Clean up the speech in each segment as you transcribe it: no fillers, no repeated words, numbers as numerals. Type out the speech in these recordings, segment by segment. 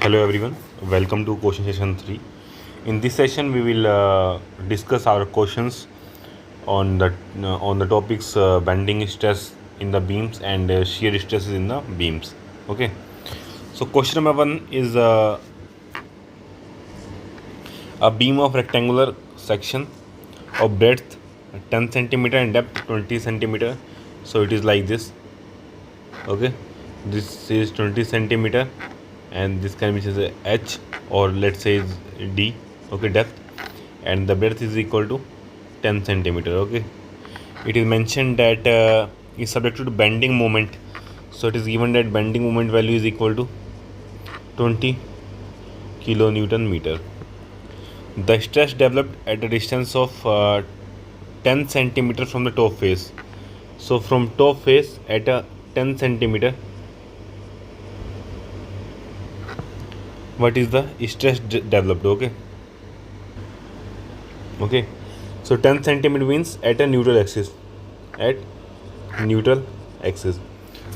Hello everyone, welcome to question session 3. In this session, we will discuss our questions on the topics bending stress in the beams and shear stresses in the beams. Okay, so question number 1 is a beam of rectangular section of breadth 10 centimeter and depth 20 centimeter. So it is like this. Okay, this is 20 centimeter and this can be said as h, or let's say is d. Okay, depth, and the breadth is equal to 10 centimeter. Okay, it is mentioned that is subject to bending moment. So it is given that bending moment value is equal to 20 kilonewton meter. The stress developed at a distance of 10 centimeter from the top face. So from top face at a 10 centimeter, what is the stress developed? Okay, so 10 centimeter means at a neutral axis, at neutral axis.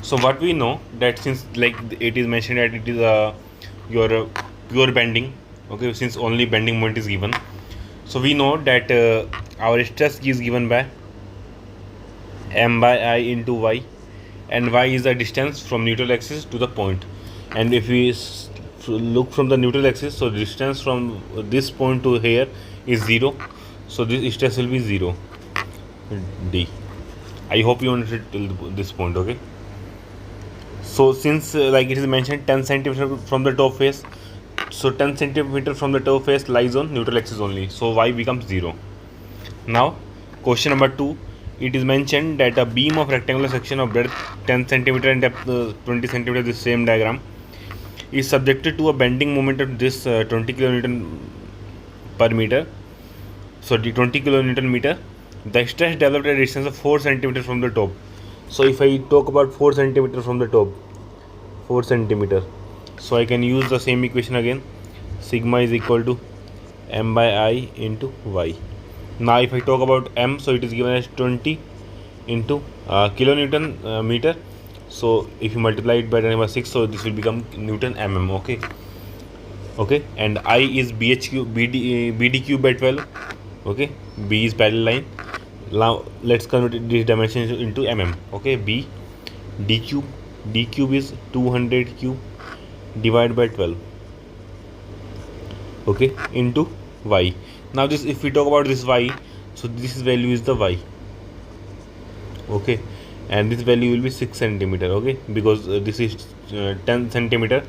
So what we know that since like it is mentioned that it is your pure bending. Okay, since only bending moment is given, so we know that our stress is given by m by I into y, and y is the distance from neutral axis to the point. And if we look from the neutral axis, so distance from this point to here is 0, so this stress will be 0 d. I hope you understood till this point. Okay, so since like it is mentioned 10 centimeter from the top face, so 10 centimeter from the top face lies on neutral axis only, so y becomes 0. Now question number 2, it is mentioned that a beam of rectangular section of breadth 10 centimeter and depth 20 centimeter, the same diagram, is subjected to a bending moment of this 20 kilonewton per meter. So the 20 kilonewton meter, the stress developed at a distance of 4 centimeter from the top. So if I talk about 4 centimeter from the top, 4 centimeter, so I can use the same equation again. Sigma is equal to m by I into y. Now if I talk about m, so it is given as 20 into kilonewton meter. So if you multiply it by 10 by 6, so this will become Newton mm. Okay, and I is bd cube by 12. Okay, b is parallel line. Now let's convert this dimension into mm. Okay, b d cube is 200 cube divided by 12. Okay, into y. Now this, if we talk about this y, so this value is the y. Okay, and this value will be 6 centimeter. Okay, because this is 10 centimeter,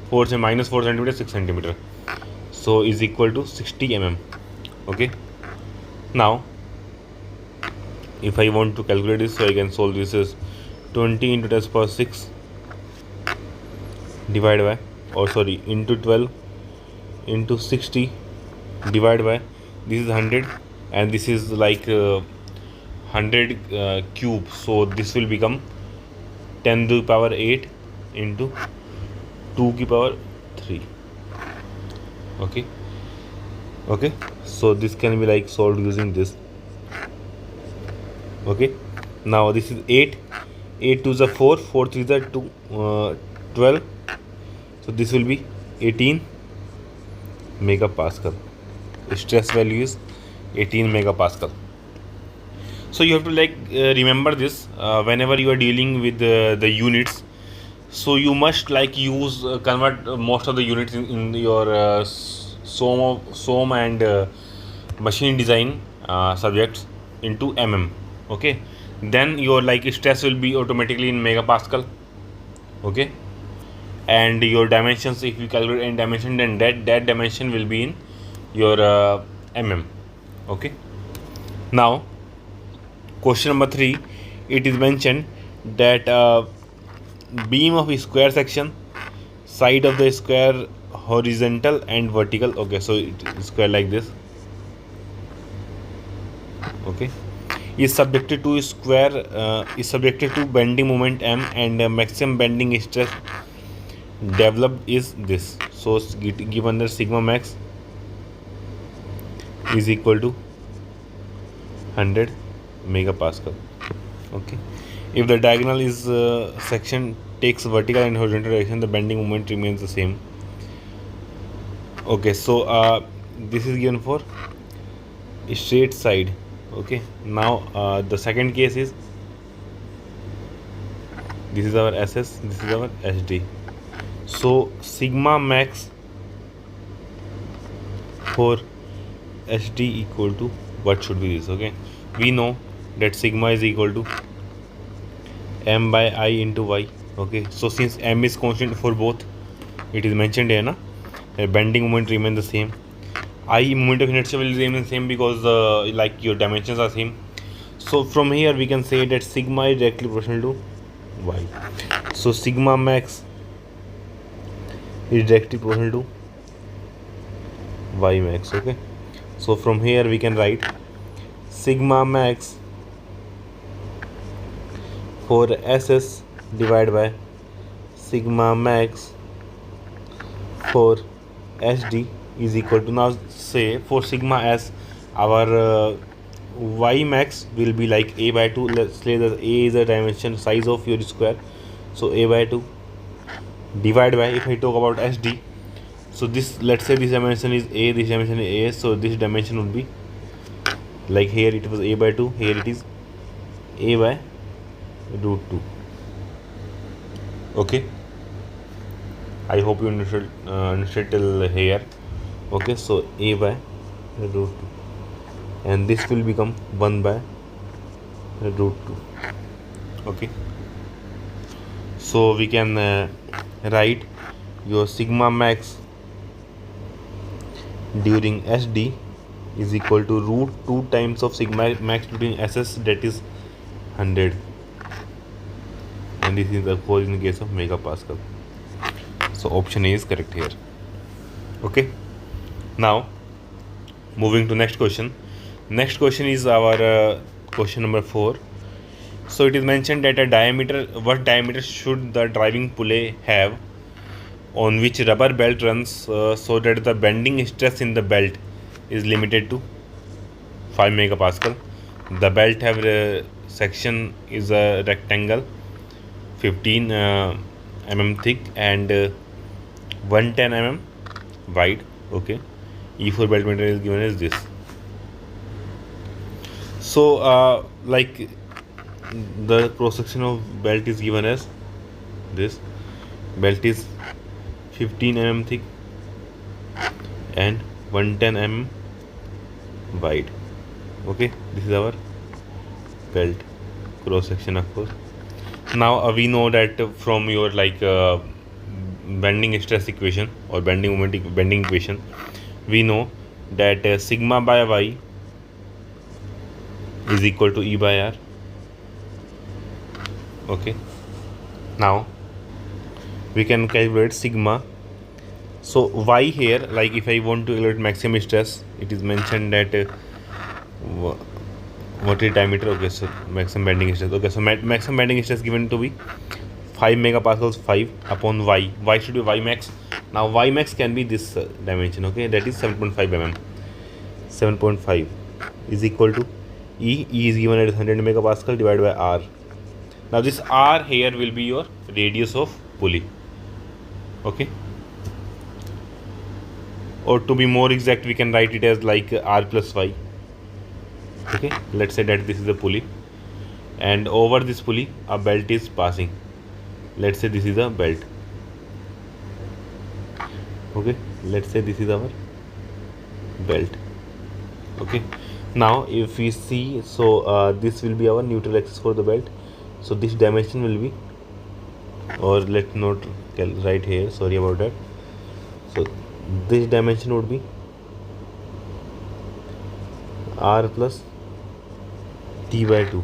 4 minus 4 centimeter, 6 centimeter, so is equal to 60 mm. Okay, now if I want to calculate this, so I can solve this as 20 into 10 power 6 divided by, or sorry, into 12 into 60 divided by, this is 100 and this is like 100 cube, so this will become 10 to the power 8 into 2 to the power 3. Okay, so this can be like solved using this. Okay, now this is 8 to the 4 3 the 2 12, so this will be 18 megapascal. Stress value is 18 megapascal. So you have to like remember this whenever you are dealing with the units. So you must like use convert most of the units in your SOM and machine design subjects into mm. Okay, then your like stress will be automatically in megapascal. Okay, and your dimensions, if you calculate any dimension, then that dimension will be in your mm. Okay, now question number 3, it is mentioned that beam of a square section, side of the square horizontal and vertical. Okay, so it is square like this. Okay, is subjected to is subjected to bending moment m, and maximum bending stress developed is this. So given that sigma max is equal to 100 megapascal. Okay, if the diagonal is section takes vertical and horizontal direction, the bending moment remains the same. Okay, so this is given for straight side. Okay, now the second case is, this is our SS, this is our SD. So sigma max for SD equal to, what should be this? Okay, we know that sigma is equal to m by I into y. Okay, so since m is constant for both, it is mentioned here na, bending moment remain the same. I moment of inertia will remain the same because like your dimensions are same. So from here we can say that sigma is directly proportional to y. So sigma max is directly proportional to y max. Okay, so from here we can write sigma max for SS divided by sigma max for SD is equal to, now say for sigma s, our y max will be like a by 2. Let's say that a is the dimension size of your square, so a by 2 divided by, if I talk about SD, so this, let's say this dimension is a, this dimension is a, so this dimension would be like, here it was a by 2, here it is a by root 2. Okay, I hope you understood till here. Okay, so a by root 2, and this will become 1 by root 2. Okay, so we can write your sigma max during SD is equal to root 2 times of sigma max during SS, that is 100, and this is of course in the case of megapascal. So option A is correct here. Okay, now moving to next question. Next question is our question number 4. So it is mentioned that a diameter, what diameter should the driving pulley have on which rubber belt runs so that the bending stress in the belt is limited to 5 megapascal. The belt have section is a rectangle 15 mm thick and 110 mm wide. Okay, E4 belt material is given as this. So like the cross section of belt is given as this. Belt is 15 mm thick and 110 mm wide. Okay, this is our belt cross section, of course. Now we know that from your like bending stress equation or bending moment bending equation, we know that sigma by y is equal to E by R. Okay, now we can calculate sigma. So y here, like if I want to calculate maximum stress, it is mentioned that what is diameter. Okay, so maximum bending stress. Okay, so maximum bending stress given to be 5 megapascals, 5 upon y. Y should be y max. Now y max can be this dimension. Okay, that is 7.5 mm. 7.5 is equal to E. E is given as 100 megapascal divided by R. Now this R here will be your radius of pulley. Okay, or to be more exact, we can write it as like R plus Y. Okay, let's say that this is the pulley, and over this pulley a belt is passing. Let's say this is a belt. Okay, let's say this is our belt. Okay, now if we see, so this will be our neutral axis for the belt. So this dimension will be, or let's not write here, sorry about that. So this dimension would be R plus T by 2,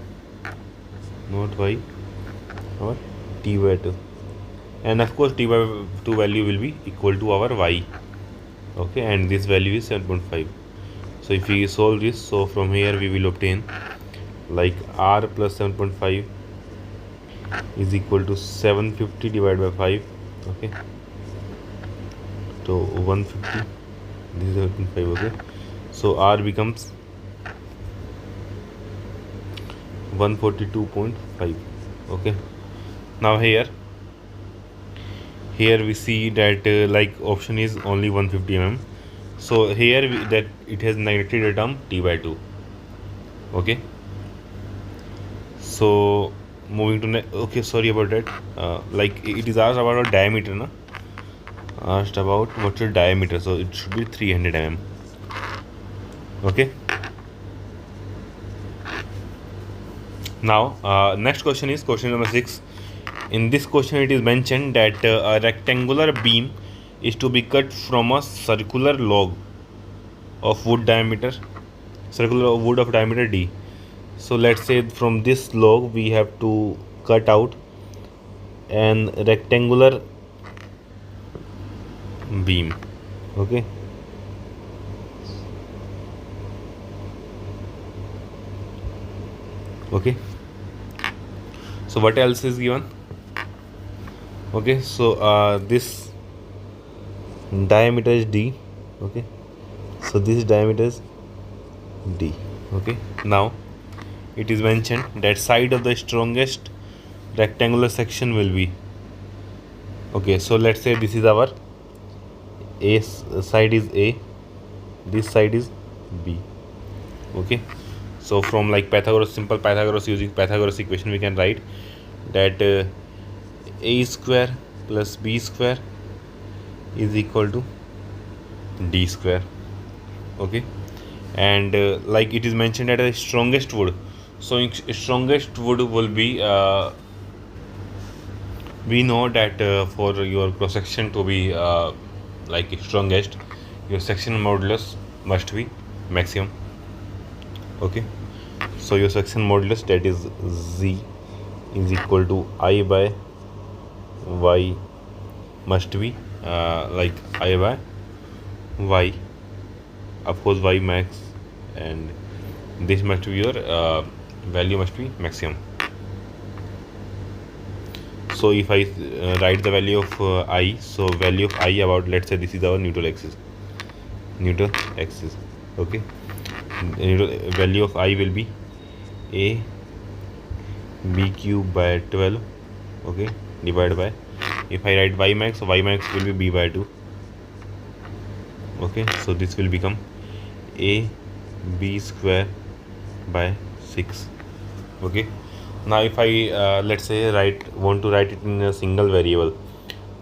not Y, or T by 2, and of course T by 2 value will be equal to our Y. Okay, and this value is 7.5. So if we solve this, so from here we will obtain like R plus 7.5 is equal to 750 divided by 5. Okay, so 150, this is 7.5. Okay, so R becomes 142.5. Okay, now here Here we see that like option is only 150 mm. So here that it has neglected the term t by 2. Okay. So moving to okay, sorry about that. Like it is asked about a diameter, na? Asked about what's your diameter, so it should be 300 mm. Okay. Now next question is question number 6. In this question it is mentioned that a rectangular beam is to be cut from a circular log of wood diameter, circular wood of diameter d. So let's say from this log we have to cut out an rectangular beam. Okay. Okay. So what else is given? Okay, so this diameter is d. Okay, so this diameter is d. Okay, now it is mentioned that side of the strongest rectangular section will be, okay, so let's say this is our a side is a, this side is b. Okay, so from like Pythagoras, simple Pythagoras, using Pythagoras equation we can write that a square plus b square is equal to d square. Okay, and like it is mentioned that the strongest wood, so strongest wood will be we know that for your cross section to be like strongest, your section modulus must be maximum. Okay, so your section modulus, that is z, is equal to I by y, must be like I by y, of course y max, and this must be your value must be maximum. So if I write the value of I, so value of I about, let's say this is our neutral axis, okay, value of I will be a b cube by 12, okay, divided by, if I write y max, so y max will be b by 2. Okay, so this will become a b square by 6. Okay, now if I let's say want to write it in a single variable,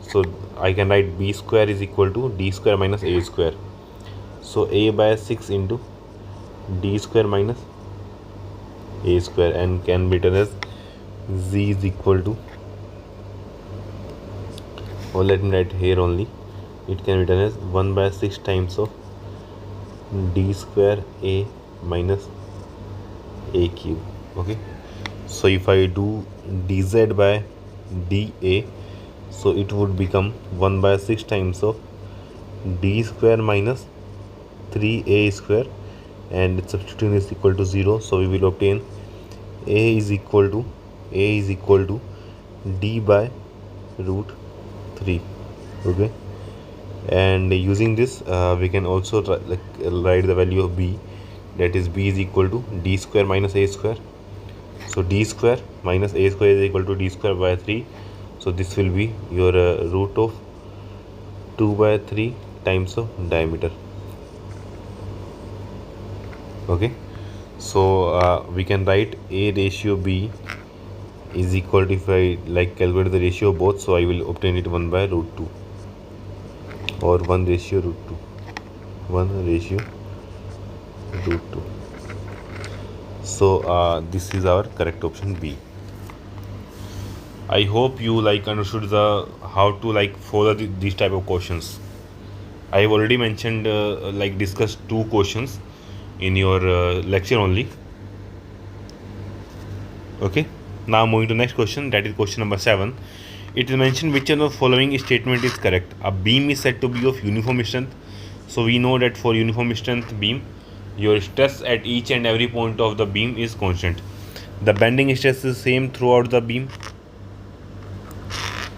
so I can write b square is equal to d square minus a square. So a by 6 into d square minus a square, and can be written as z is equal to, or let me write here only, it can be written as 1 by 6 times of d square a minus a cube. Okay, so if I do dz by dA, so it would become 1 by 6 times of d square minus 3a square, and substituting is equal to 0, so we will obtain a is equal to d by root 3. Okay, and using this we can also write the value of b, that is b is equal to d square minus a square. So d square minus a square is equal to d square by 3, so this will be your root of 2 by 3 times of diameter. Okay, so we can write a ratio b is equal to, if I like calculate the ratio of both, so I will obtain it 1 by root 2, or 1 ratio root 2, 1 ratio root 2. So this is our correct option B. I hope you like understood the how to like follow these type of questions. I have already mentioned like discussed 2 questions in your lecture only. Okay, now moving to next question, that is question number 7. It is mentioned which of the following statement is correct. A beam is said to be of uniform strength. So we know that for uniform strength beam, your stress at each and every point of the beam is constant. The bending stress is same throughout the beam.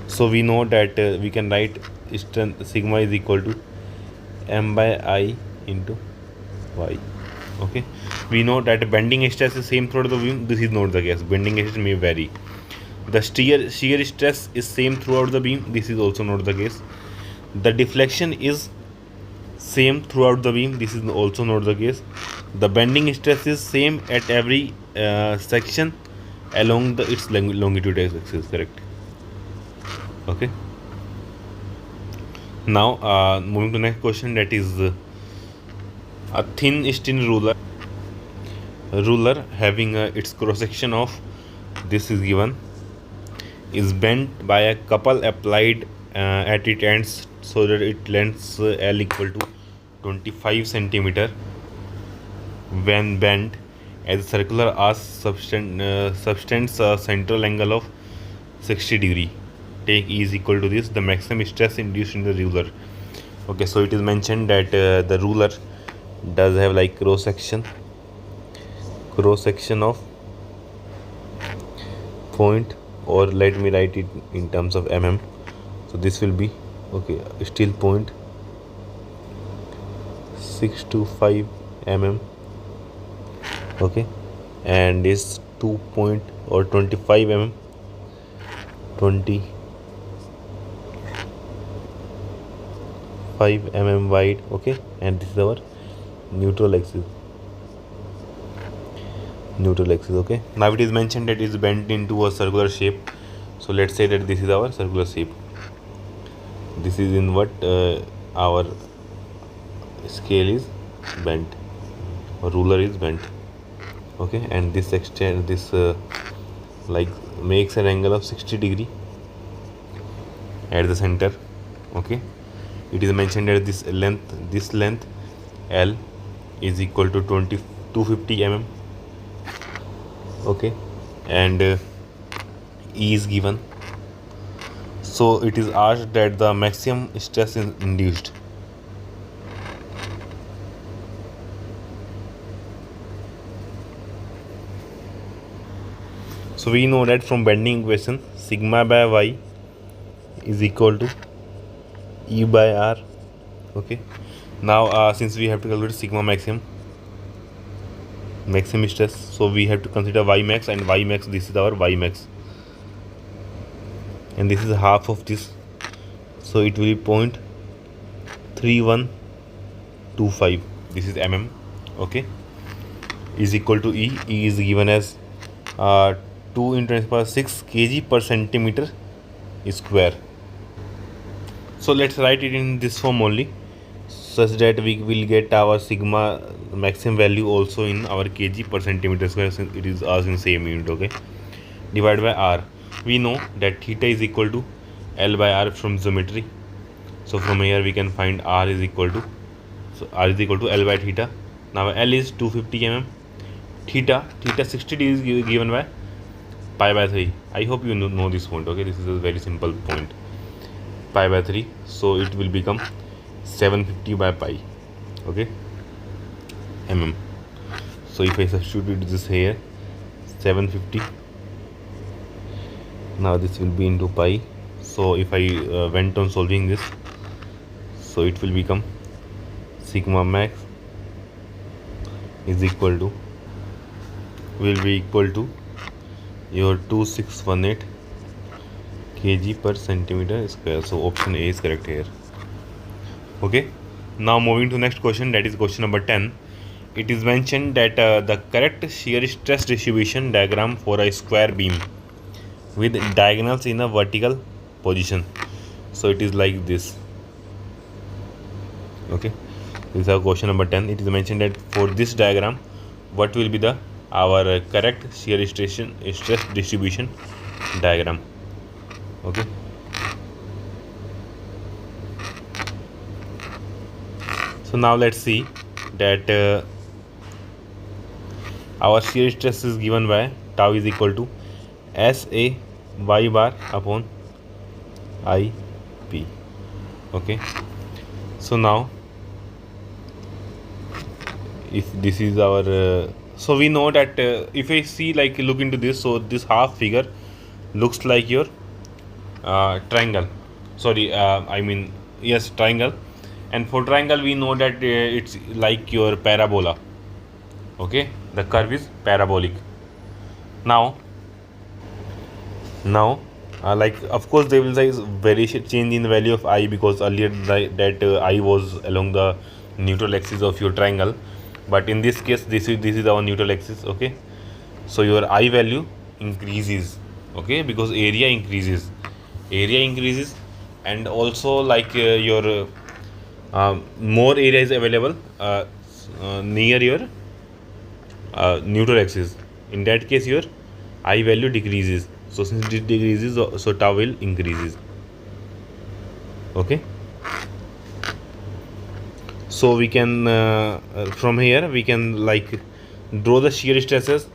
So we know that we can write strength sigma is equal to m by I into y. Okay, we know that bending stress is same throughout the beam. This is not the case. Bending stress may vary. The shear stress is same throughout the beam. This is also not the case. The deflection is same throughout the beam. This is also not the case. The bending stress is same at every section along its longitude axis. Correct. Okay. Now moving to next question, that is a thin steel ruler having its cross section of, this is given, is bent by a couple applied at its ends so that it lengths L equal to 25 centimeter when bent as a circular arc subtends a central angle of 60 degree. Take E is equal to this, the maximum stress induced in the ruler. Okay, so it is mentioned that the ruler does have like cross section of point, or let me write it in terms of mm. So this will be, okay, steel point 625 mm, okay, and is 2 or 25 mm, 25 mm wide, okay, and this is our neutral axis. Okay, now it is mentioned that it is bent into a circular shape. So let's say that this is our circular shape. This is in what our scale is bent, or ruler is bent, okay, and this like makes an angle of 60 degree at the center. Okay, it is mentioned that this length L is equal to 250 mm, okay, and E is given. So it is asked that the maximum stress is induced. So we know that from bending equation, sigma by y is equal to E by R. Okay, now since we have to calculate sigma maximum stress, so we have to consider y max, and y max, this is our y max, and this is half of this, so it will be 0.3125, this is mm, okay, is equal to E is given as 2 × 10⁶ kg per centimeter square. So let's write it in this form only, such that we will get our sigma maximum value also in our kg per centimeter square, since it is asked in same unit. Okay, divided by R. We know that theta is equal to L by R from geometry. So from here we can find R is equal to, L by theta. Now L is 250 mm, theta 60 degrees is given by pi by 3. I hope you know this point. Okay, this is a very simple point, pi by 3, so it will become 750 by pi, okay, mm. So if I substitute this here, 750, now this will be into pi. So if I went on solving this, so it will become sigma max is equal to, will be equal to your 2618 kg per centimeter square. So option A is correct here. Okay, now moving to next question, that is question number 10. It is mentioned that the correct shear stress distribution diagram for a square beam with diagonals in a vertical position. So it is like this. Okay, this is our question number 10. It is mentioned that for this diagram, what will be our correct shear stress distribution diagram. Okay, so now let's see that our shear stress is given by tau is equal to SA y bar upon IP. Okay, so now if this is our so we know that if I see, like, look into this, so this half figure looks like your triangle, sorry, I mean, yes, triangle, and for triangle we know that it's like your parabola. Okay, the curve is parabolic. Now Now like of course there will be variation change in the value of I, because earlier that I was along the neutral axis of your triangle, but in this case this is our neutral axis. Okay, so your I value increases, okay, because area increases, and also like your more area is available near your neutral axis. In that case your I value decreases, so since it decreases, so tau will increases. Okay, so we can from here we can like draw the shear stresses.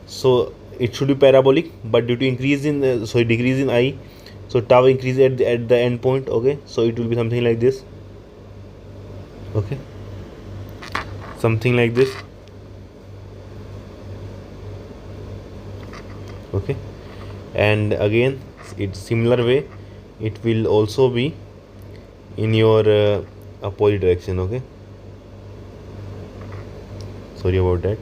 So it should be parabolic, but due to increase in decrease in I, so tau increase at the end point. Okay, so it will be something like this. Okay, something like this. Okay, and again it's similar way it will also be in your opposite direction. Okay, sorry about that.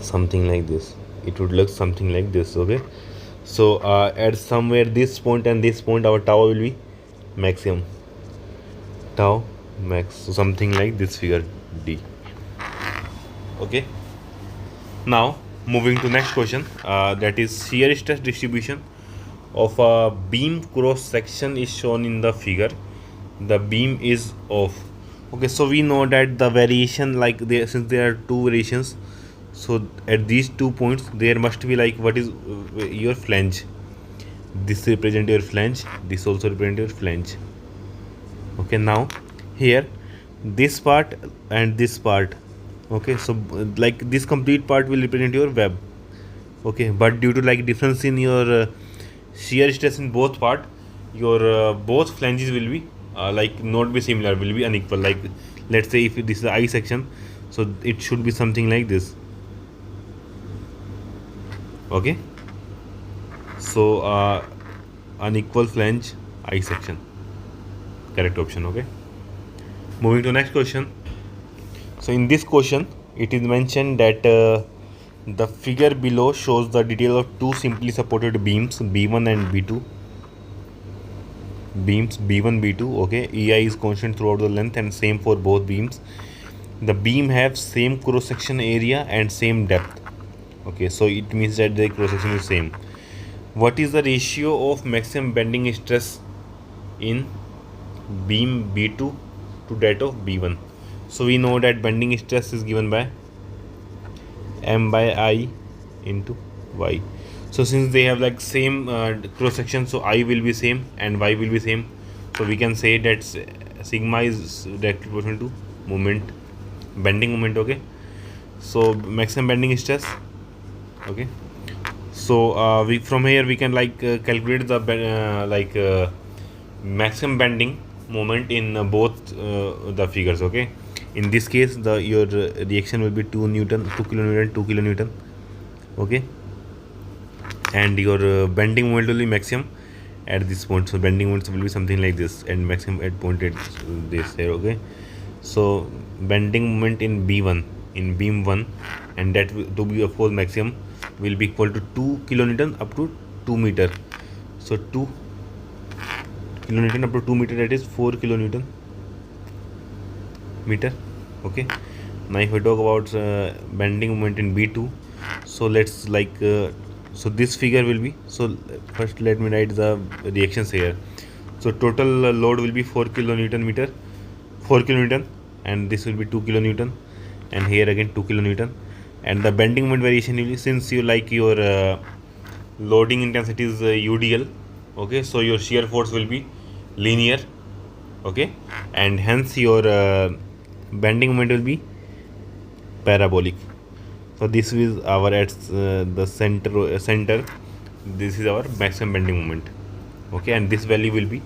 Something like this, it would look something like this. Okay, so at somewhere this point and this point our tau will be maximum, tau max, so something like this figure D. Okay, now moving to next question, that is shear stress distribution of a beam cross section is shown in the figure. The beam is off. Okay, so we know that the variation, like there, since there are two variations, so at these 2 points there must be like what is your flange. This represent your flange, this also represent your flange. Okay, now here this part and this part. Okay, so like this complete part will represent your web. Okay, but due to like difference in your shear stress in both part, your both flanges will be like not be similar, will be unequal. Like let's say if this is the I section, so it should be something like this. Okay, so unequal flange I section, correct option. Okay, moving to next question. So in this question it is mentioned that the figure below shows the detail of two simply supported beams B1 and B2. Beams B1 B2. Okay, EI is constant throughout the length and same for both beams. The beam have same cross section area and same depth. Okay, so it means that the cross section is same. What is the ratio of maximum bending stress in beam B2 to that of B1? So we know that bending stress is given by M by I into Y. So since they have like same cross section, so I will be same and Y will be same. So we can say that sigma is directly proportional to moment, bending moment. Okay, so maximum bending stress. Okay, so we from here we can like calculate the maximum bending moment in both the figures. Okay, in this case your reaction will be 2 Newton, 2 kilonewton, 2 kilonewton. Okay, and your bending moment will be maximum at this point. So bending moments will be something like this, and maximum at point at this here. Okay, so bending moment in B1, in beam 1, and that will, to be of course maximum, will be equal to 2 kilonewton up to 2 meter. So 2 kilonewton up to 2 meter, that is 4 kilonewton meter. Okay, now if I talk about bending moment in B2, so let's like so this figure will be, so first let me write the reactions here. So total load will be 4 kilonewton meter, 4 kilonewton, and this will be 2 kilonewton, and here again 2 kilonewton, and the bending moment variation will be, since you like your loading intensity is UDL. Okay, so your shear force will be linear. Okay, and hence your bending moment will be parabolic. So this is our at the center, this is our maximum bending moment. Okay, and this value will be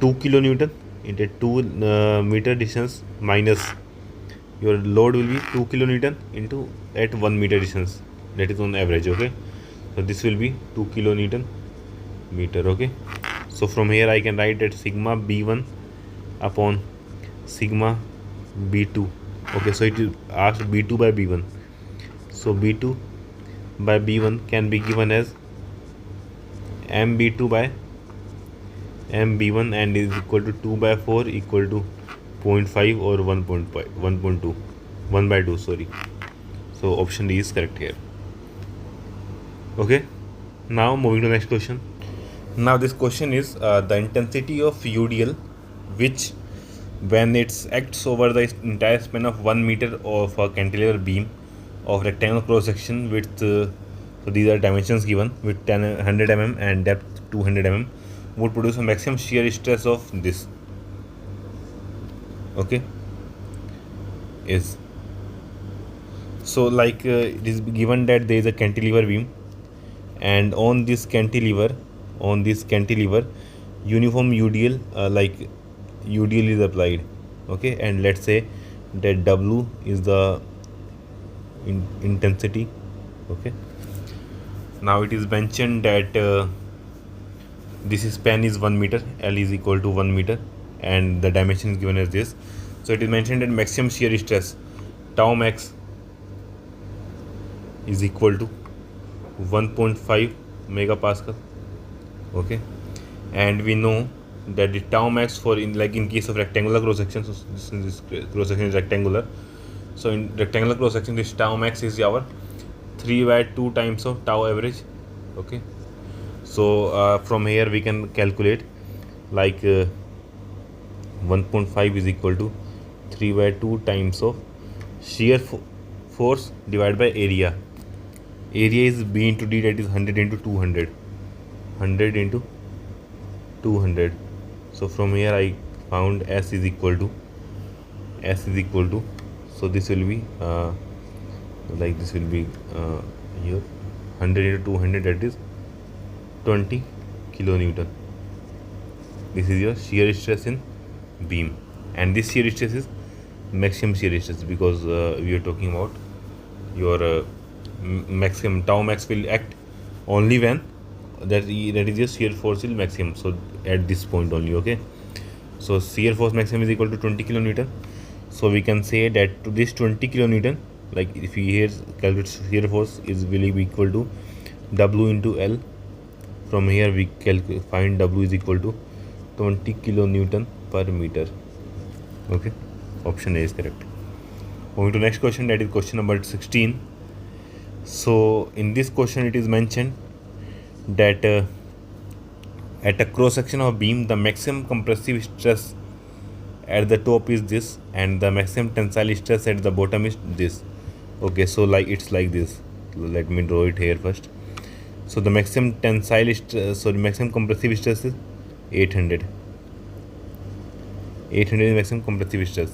2 kilonewton into 2 meter distance minus your load will be 2 kilonewton into at 1 meter distance, that is on average. Okay, so this will be 2 kilonewton meter. Okay, So from here I can write that sigma b1 upon sigma b2. Okay, so it is asked b2 by b1. So b2 by b1 can be given as mb2 by mb1 and is equal to 2 by 4 equal to 0.5 or 1.5, 1.2, 1 by 2, sorry. So option D is correct here. Okay, now moving to the next question. Now this question is the intensity of UDL, which when it acts over the entire span of 1 meter of a cantilever beam of rectangular cross section with so these are dimensions given with 100 mm and depth 200 mm, would produce a maximum shear stress of this. Okay, is so like it is given that there is a cantilever beam, and on this cantilever uniform UDL like UDL is applied. Okay, and let's say that W is the intensity. Okay, now it is mentioned that this span is 1 meter, L is equal to 1 meter, and the dimension is given as this. So it is mentioned that maximum shear stress tau max is equal to 1.5 megapascal. Okay, and we know that the tau max for in case of rectangular cross section, so this cross section is rectangular, so in rectangular cross section this tau max is our 3 by 2 times of tau average. Okay, so from here we can calculate like 1.5 is equal to 3 by 2 times of shear force divided by area. Area is B into D, that is 100 into 200, 100 into 200. So from here I found S is equal to so this will be like this will be here 100 into 200, that is 20 kilonewton. This is your shear stress in beam, and this shear stress is maximum shear stress because we are talking about your maximum tau max will act only when that is your shear force will maximum, so at this point only. Okay, so shear force maximum is equal to 20 kilonewton. So we can say that to this 20 kilonewton, like if we here calculate shear force is will be equal to W into L. From here we find W is equal to 20 kilonewton per meter. Okay, option A is correct. Moving to next question, that is question number 16. So in this question it is mentioned that at a cross section of beam the maximum compressive stress at the top is this and the maximum tensile stress at the bottom is this. Okay, so like it's like this. Let me draw it here first. So the maximum tensile stress, so the maximum compressive stress is 800. 800 is maximum compressive stress,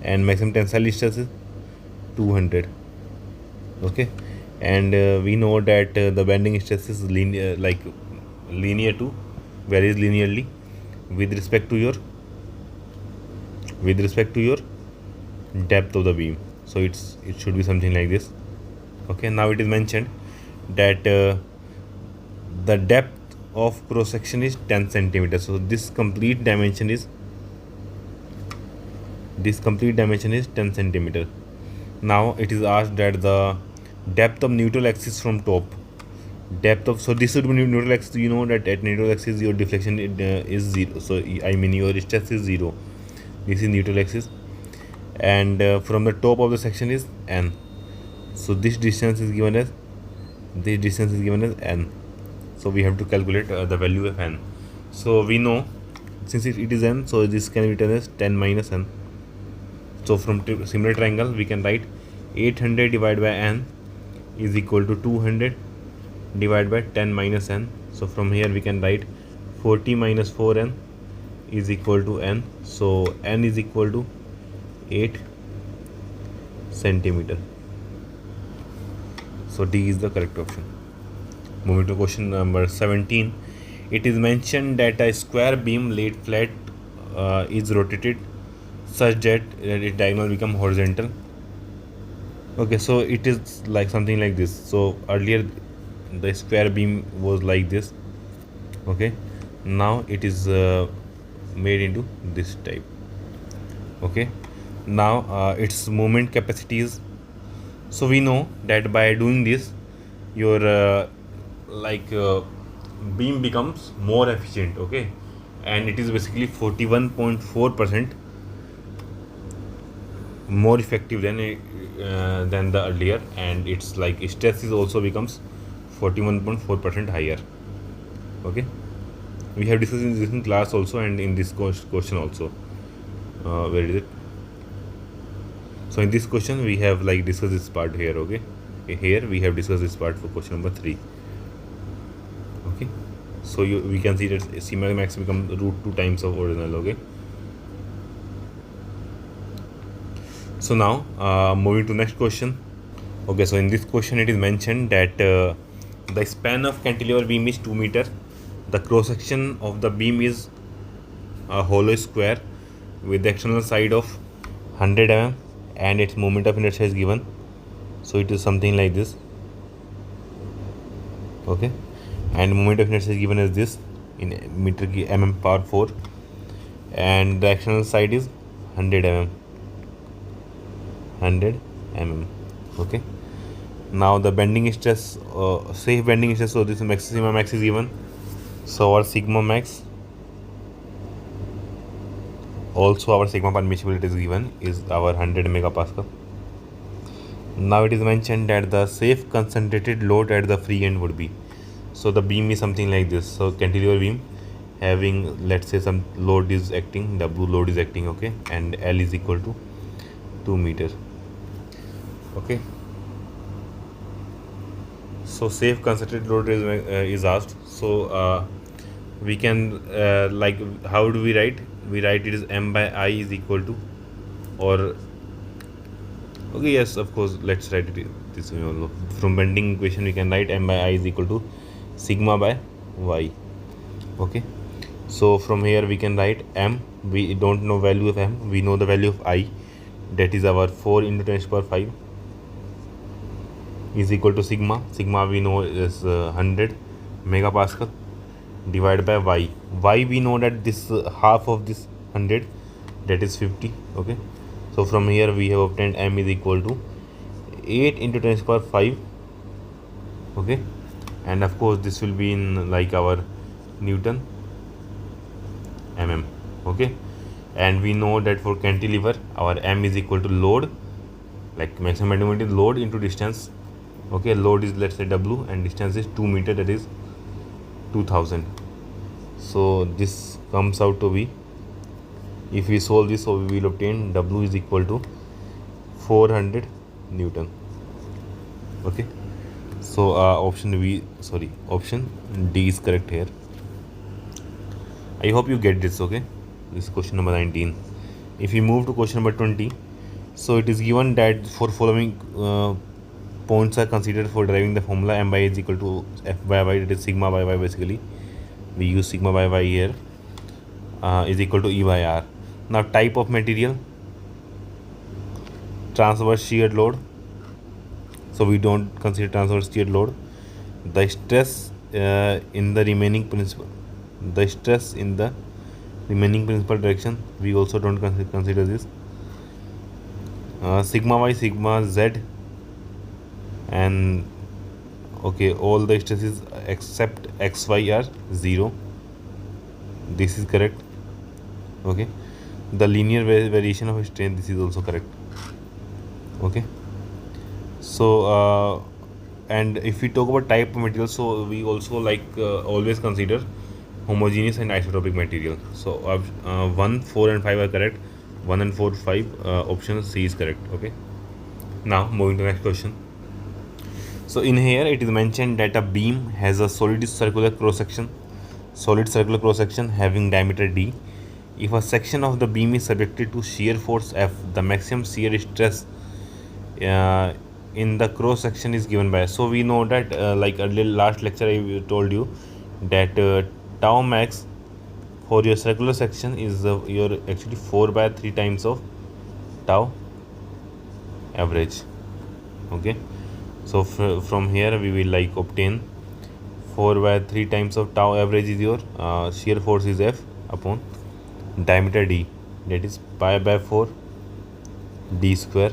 and maximum tensile stress is 200. Okay, and we know that the bending stress is linear, like linear to varies linearly with respect to your depth of the beam. So it should be something like this. Okay, now it is mentioned that the depth of cross section is 10 centimeters. So this complete dimension is 10 centimeter. Now it is asked that the depth of neutral axis from top, so this would be neutral axis. You know that at neutral axis your deflection is 0, so I mean your stress is 0. This is neutral axis, and from the top of the section is N. So this distance is given as N. So we have to calculate the value of N. So we know since it is N, so this can be written as 10 minus N. So from similar triangle we can write 800 divided by N is equal to 200 divided by 10 minus N. So from here we can write 40 minus 4N is equal to N. So N is equal to 8 centimeter. So D is the correct option. Moving to question number 17. It is mentioned that a square beam laid flat is rotated such that its diagonal become horizontal. Okay, so it is like something like this. So earlier the square beam was like this. Okay, Now it is made into this type. Okay, now its moment capacity is, so we know that by doing this your like beam becomes more efficient. Okay, and it is basically 41.4% more effective than the earlier, and it's like stress is also becomes 41.4% higher. Okay, we have discussed this in class also and in this question also. Where is it? So in this question we have like discussed this part here. Okay, here we have discussed this part for question number 3. Okay, so we can see that sigma max become root 2 times of original. Okay, so now moving to next question. Okay, so in this question it is mentioned that the span of cantilever beam is 2 meter. The cross section of the beam is a hollow square with the external side of 100 mm, and its moment of inertia is given. So it is something like this. Okay, and moment of inertia is given as this in meter mm power 4, and the external side is 100 mm. 100 mm. Okay, now the bending stress, safe bending stress, so this maximum max is given. So our sigma max, also our sigma permeability is given, is our 100 megapascal. Now it is mentioned that the safe concentrated load at the free end would be, so the beam is something like this. So cantilever beam having, let's say, some load is acting, W load is acting. Okay, and L is equal to 2 meter. Okay, so safe concentrated load is asked. So we can like, how do we write? We write it is M by I is equal to, or okay, yes, of course, let's write it this way also. From bending equation we can write M by I is equal to sigma by Y. Okay, so from here we can write M, we don't know value of M, we know the value of I, that is our 4 into 10 to the power 5 is equal to sigma we know is 100 megapascal divided by Y we know that this half of this 100, that is 50. Okay, so from here we have obtained M is equal to 8 into 10 to the power 5. Okay, and of course this will be in like our Newton mm. Okay, and we know that for cantilever our M is equal to load, like maximum moment is load into distance. Okay, load is, let's say, W, and distance is 2 meter, that is 2000. So this comes out to be, if we solve this, so we will obtain W is equal to 400 Newton. Okay, so option D is correct here. I hope you get this. Okay, this is question number 19. If we move to question number 20, so it is given that for following points are considered for deriving the formula M by I is equal to F by Y, that is sigma by Y. Basically we use sigma by Y here, is equal to E by R. Now type of material, transverse shear load, so we don't consider transverse shear load. The stress in the remaining principal direction, we also don't consider this. Sigma Y, sigma Z, and okay, all the stresses except XY are 0. This is correct. Okay, the linear variation of strain, this is also correct. Okay, so and if we talk about type of material, so we also like always consider homogeneous and isotopic material. So 1, 4 and 5 are correct. 1 and 4, 5, option C is correct. Okay, now moving to the next question. So in here it is mentioned that a beam has a solid circular cross section having diameter D. If a section of the beam is subjected to shear force F, the maximum shear stress in the cross section is given by. So we know that like earlier last lecture I told you that tau max for your circular section is your actually 4 by 3 times of tau average. Okay, so from here we will like obtain 4 by 3 times of tau average is your shear force is F upon diameter D, that is pi by 4 D square.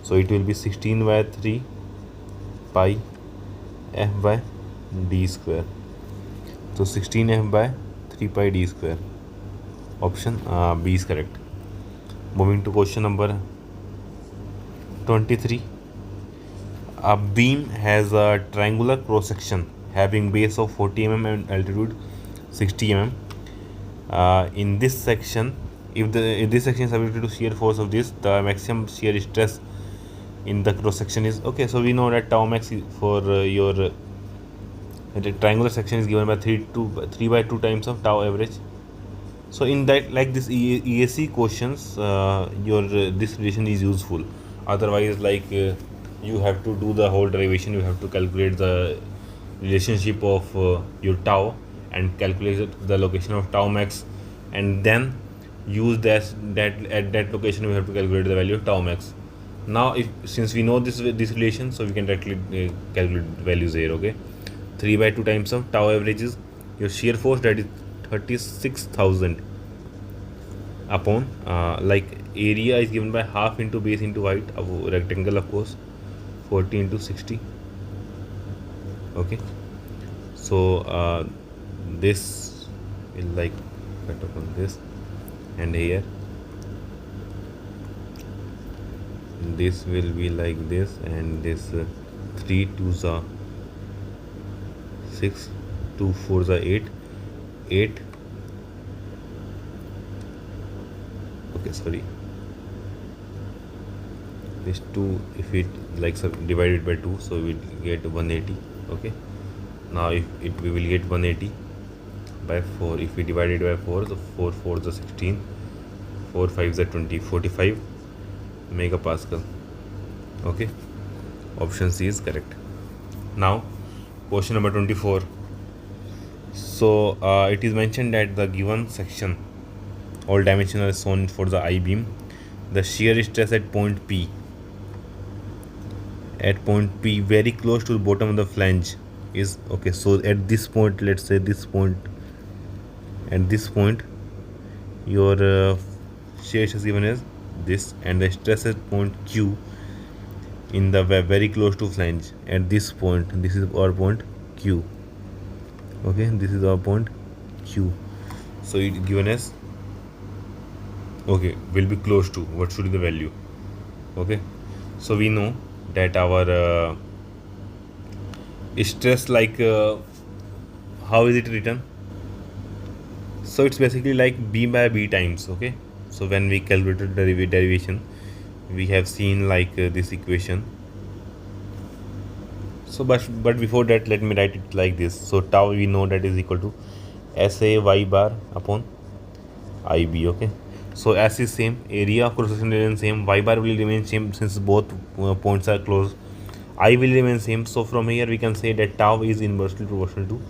So it will be 16 by 3 pi F by D square. So 16F by 3 pi D square. Option B is correct. Moving to question number 23. A beam has a triangular cross section having base of 40 mm and altitude 60 mm. In this section, if this section is subjected to shear force of this, the maximum shear stress in the cross section is okay. So we know that tau max for your the triangular section is given by 3 by 2 times of tau average. So in that, like this EAC questions, your this relation is useful. Otherwise, like you have to do the whole derivation, you have to calculate the relationship of your tau and calculate the location of tau max, and then use that at that location we have to calculate the value of tau max. Now, if since we know this relation, so we can directly calculate values here. Okay, 3 by 2 times of tau average is your shear force, that is 36,000 upon like area is given by half into base into height of rectangle, of course, 40 into 60. Okay, so this will like cut upon this, and here this will be like this, and this 3 2s are 6, 2 4s are 8. Okay, sorry, this 2, if it like divided by 2, so we will get 180. Okay, now if we will get 180 by 4, if we divide it by 4, so 4 4s are 16, 4 5s are 20, 45 megapascal. Okay, option C is correct. Now question number 24. So it is mentioned that the given section, all dimensions are shown for the I beam. The shear stress at point P, very close to the bottom of the flange is okay. So at this point, let's say this point, at this point your shear stress given as this, and the stress at point Q in the very close to flange at this point. This is our point Q. Okay, this is our point Q. So it given as okay, will be close to what should be the value. Okay, so we know that our stress, like how is it written? So it's basically like B by B times. Okay, so when we calculated derivation, we have seen like this equation. So but before that, let me write it like this. So tau we know that is equal to SA y bar upon IB. Okay, so S is same, area of cross section remains same, y bar will remain same since both points are close, I will remain same. So from here we can say that tau is inversely proportional to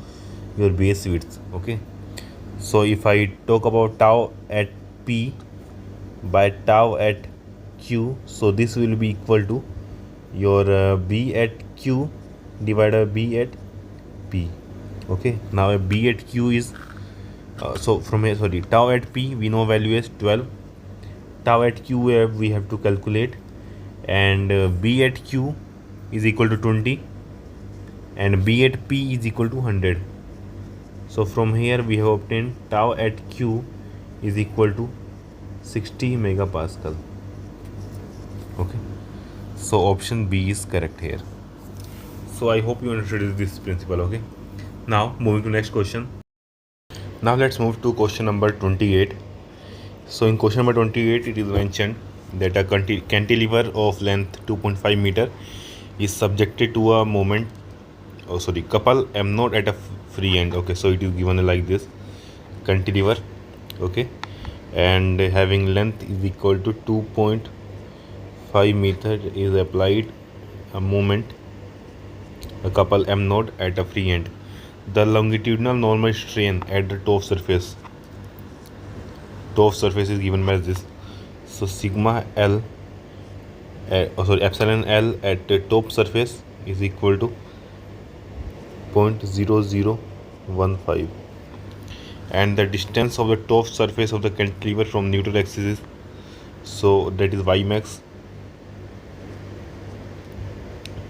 your base width. Okay, so if I talk about tau at P by tau at Q, so this will be equal to your B at Q divided by B at P. Okay, now B at Q is so from here, sorry, tau at P we know value is 12, tau at Q we have to calculate, and B at Q is equal to 20, and B at P is equal to 100. So from here we have obtained tau at Q is equal to 60 megapascal. Okay, so option B is correct here. So I hope you understood this principle. Okay, now moving to next question. Now let's move to question number 28. So in question number 28, it is mentioned that a cantilever of length 2.5 meter is subjected to a moment, couple M naught at a free end. Okay, so it is given like this cantilever. Okay, and having length is equal to 2.5 meter is applied a moment, a couple M naught at a free end. The longitudinal normal strain at the top surface is given by this. So sigma L epsilon L at the top surface is equal to 0.0015, and the distance of the top surface of the cantilever from neutral axis is, so that is y max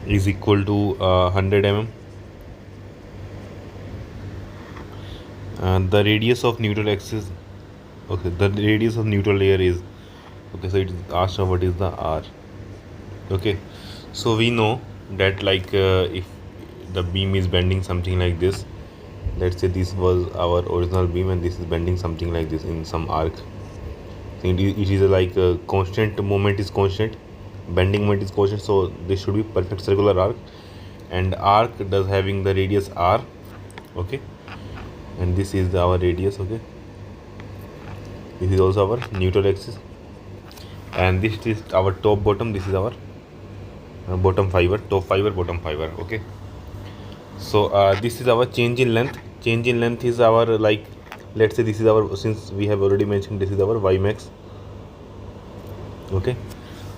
is equal to 100 mm, and the radius of neutral axis, okay, the radius of neutral layer is, okay, so it is asked what is the r. Okay, so we know that like if the beam is bending something like this, let's say this was our original beam and this is bending something like this in some arc, it is like a constant moment is constant, bending moment is constant, so this should be perfect circular arc, and arc does having the radius r. Okay, and this is our radius. Okay, this is also our neutral axis, and this is our top bottom, this is our bottom fiber, top fiber, bottom fiber. Okay, so this is our change in length. Change in length is our, like, let's say this is our, since we have already mentioned, this is our y max. Okay,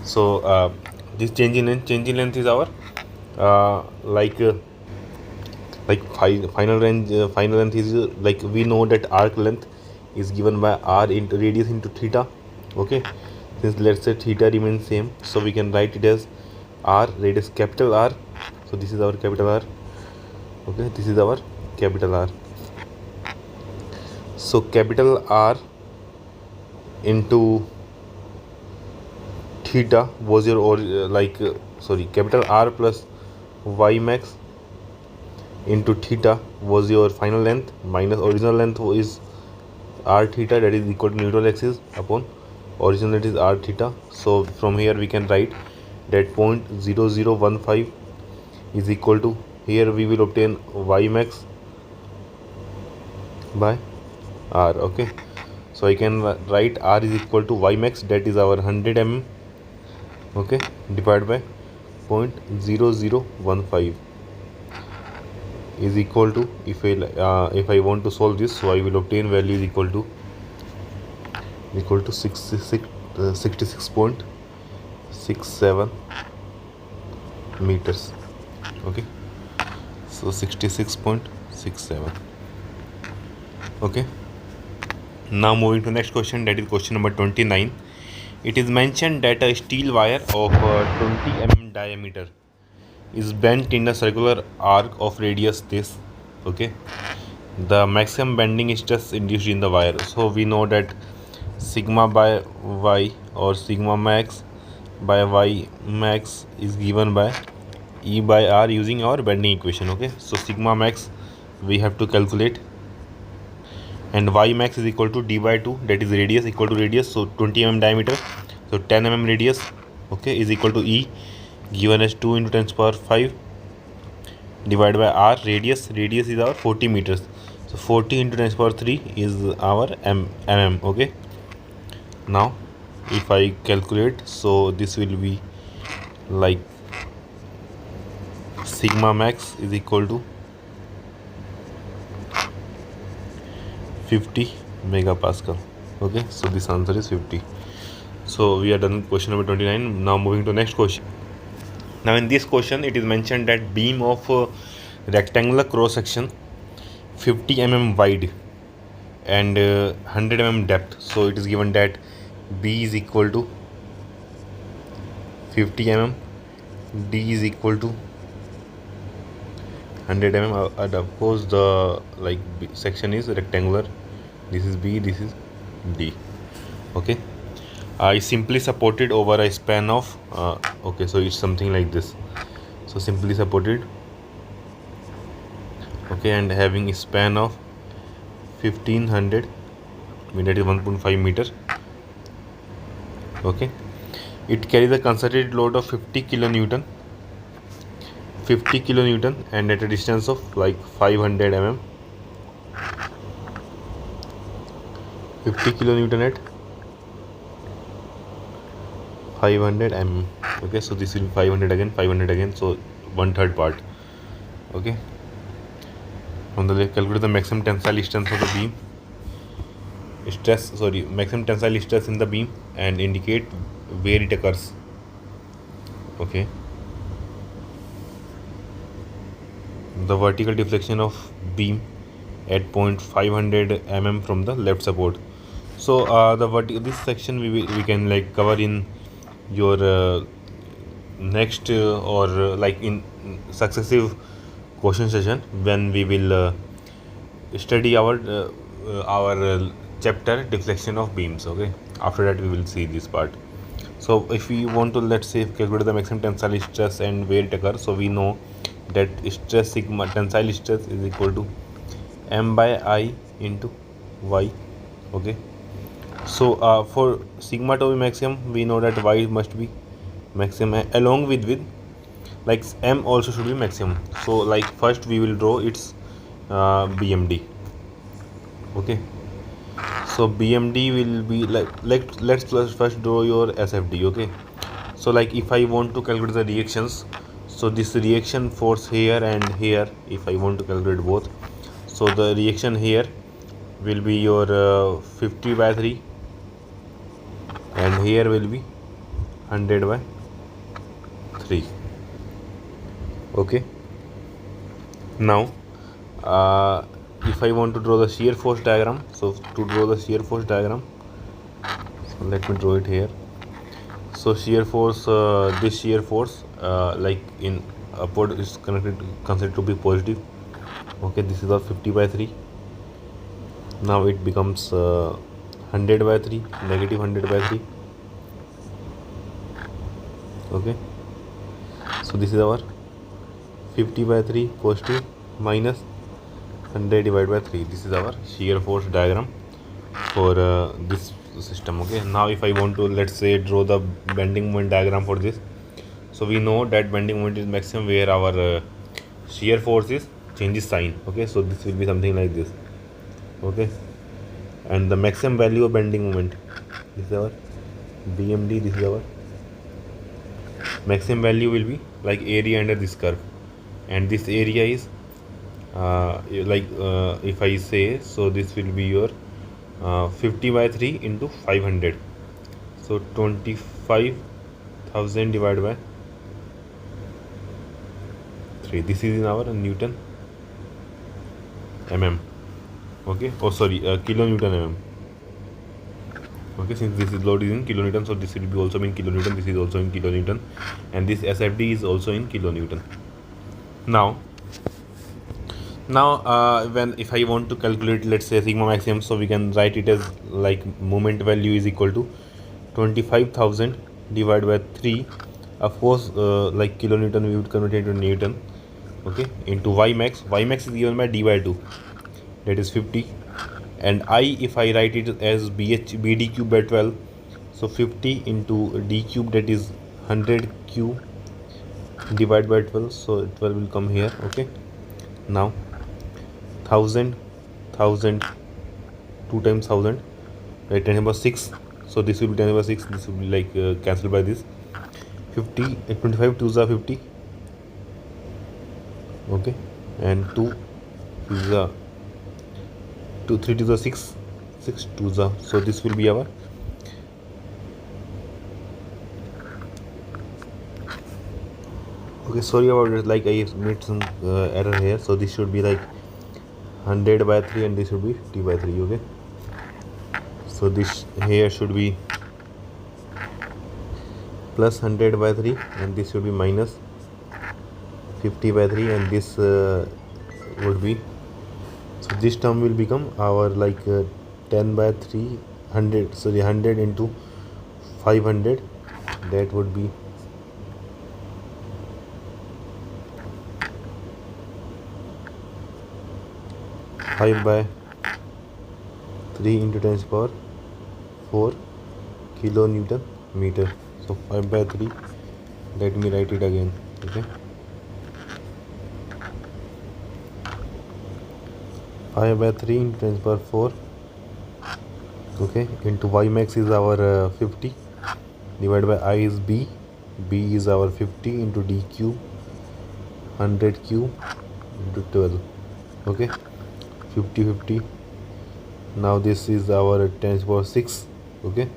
so this change in length is our final range, final length is like we know that arc length is given by r into radius into theta. Okay, since let's say theta remains same, so we can write it as r radius capital R. So this is our capital R. Okay, this is our capital R. So capital R into theta was your, or capital R plus y max into theta was your final length, minus original length is r theta, that is equal to neutral axis upon original length is r theta. So from here we can write that 0.0015 is equal to, here we will obtain y max by r. Okay, so I can write r is equal to y max, that is our 100 mm. Okay, divided by 0.0015 is equal to, if I want to solve this, so I will obtain value is equal to 66.67 meters. Okay, so 66.67. Okay, now moving to next question, that is question number 29. It is mentioned that a steel wire of 20 mm diameter is bent in a circular arc of radius this. Okay, the maximum bending stress induced in the wire. So we know that sigma by y, or sigma max by y max is given by E by R using our bending equation. Okay, so sigma max we have to calculate, and y max is equal to d by 2, that is radius equal to radius, so 20 mm diameter, so 10 mm radius. Okay, is equal to E given as 2 into 10 power 5 divided by R, radius is our 40 meters, so 40 into 10 power 3 is our mm. Okay, now if I calculate, so this will be like sigma max is equal to 50 megapascal. Okay, so this answer is 50. So we are done with question number 29. Now moving to next question. Now in this question it is mentioned that beam of rectangular cross section 50 mm wide and 100 mm depth. So it is given that B is equal to 50 mm, D is equal to 100 mm, and of course the section is rectangular. This is B, this is D. Okay, I simply supported over a span of okay, so it's something like this. So simply supported, okay, and having a span of 1500, that is 1.5 meter. Okay, it carries a concentrated load of 50 kilonewton, and at a distance of like 500 mm. 50 kilonewton at 500 mm. Okay, so this will be 500 again, so 1/3 part. Okay, on the left calculate the maximum tensile strength of the beam maximum tensile stress in the beam and indicate where it occurs. Okay, the vertical deflection of beam at point 500 mm from the left support. So this section we can like cover in your next or like in successive question session when we will study our chapter deflection of beams. Okay, after that we will see this part. So if we want to, let's say, calculate the maximum tensile stress and where it occurs, so we know that stress sigma tensile stress is equal to m by I into y. Okay, so for sigma to be maximum, we know that y must be maximum along with like m also should be maximum. So like first we will draw its BMD. Okay, so BMD will be like let's first draw your SFD. Okay, so like if I want to calculate the reactions, so this reaction force here and here, if I want to calculate both, so the reaction here will be your 50 by 3 and here will be 100 by 3. Okay, now if I want to draw the shear force diagram, so to draw the shear force diagram, so let me draw it here. So shear force, this shear force like in upward is considered to be positive. Okay, this is our 50 by 3. Now it becomes 100 by 3, negative 100 by 3. Okay, so this is our 50 by 3 positive minus 100 divided by 3. This is our shear force diagram for this system. Okay, now if I want to, let's say, draw the bending moment diagram for this, so we know that bending moment is maximum where our shear force is changes sign. Okay, so this will be something like this. Okay, and the maximum value of bending moment, this is our BMD, this is our maximum value will be like area under this curve, and this area is if I say, so this will be your 50 by 3 into 500, so 25,000 divided by 3. This is in our Newton mm. Okay, oh sorry, kilonewton mm. Okay, since this is load is in kilonewton, so this will be also in kilonewton, this is also in kilonewton, and this SFD is also in kilonewton. Now when if I want to calculate, let's say, sigma maximum, so we can write it as like moment value is equal to 25,000 divided by 3. Of course, like kilonewton we would convert it into Newton. Okay, into y max is given by d by 2, that is 50, and I, if I write it as bd cube by 12, so 50 into d cube, that is 100 cube divided by 12, so 12 will come here. Okay, now 1000 2 times 1000, right, 10 over 6, so this will be 10 over 6, this will be like cancelled by this 50, 25 2s are 50. Okay, and 2 is 2 3 to the 6 6 to the, so this will be our okay, sorry about it, like I made some error here, so this should be like 100 by 3 and this should be 50 by 3. Okay, so this here should be plus 100 by 3 and this should be minus 50 by 3, and this would be, so this term will become our like 10 by 300, sorry, 100 into 500, that would be 5 by 3 into 10 power 4 kilonewton meter. So 5 by 3, let me write it again. Okay, 5 by 3 into 10 power 4, okay, into y max is our 50 divided by I is b is our 50 into d cube 100 cube into 12. Okay, 50 50. Now this is our 10 power 6. Okay,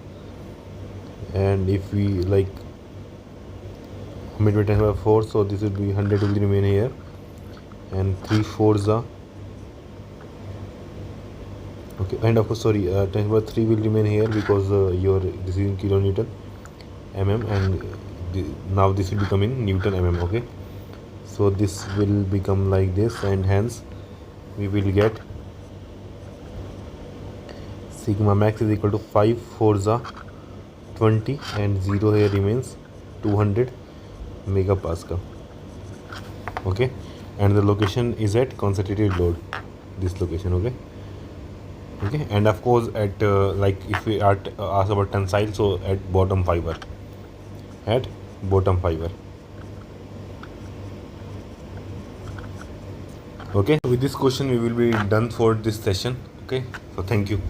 and if we like mid 10 power 4, so this will be 100 will remain here, and 3 fours are okay, and of course sorry, number 3 will remain here because your this is in kilonewton mm, and now this will become in newton mm. Okay, so this will become like this, and hence we will get sigma max is equal to 5 forza 20 and 0 here remains 200 megapascal. Okay, and the location is at concentrated load, this location. Okay, okay, and of course at like if we are asked about tensile, so at bottom fiber, at bottom fiber. Okay, with this question we will be done for this session. Okay, so thank you.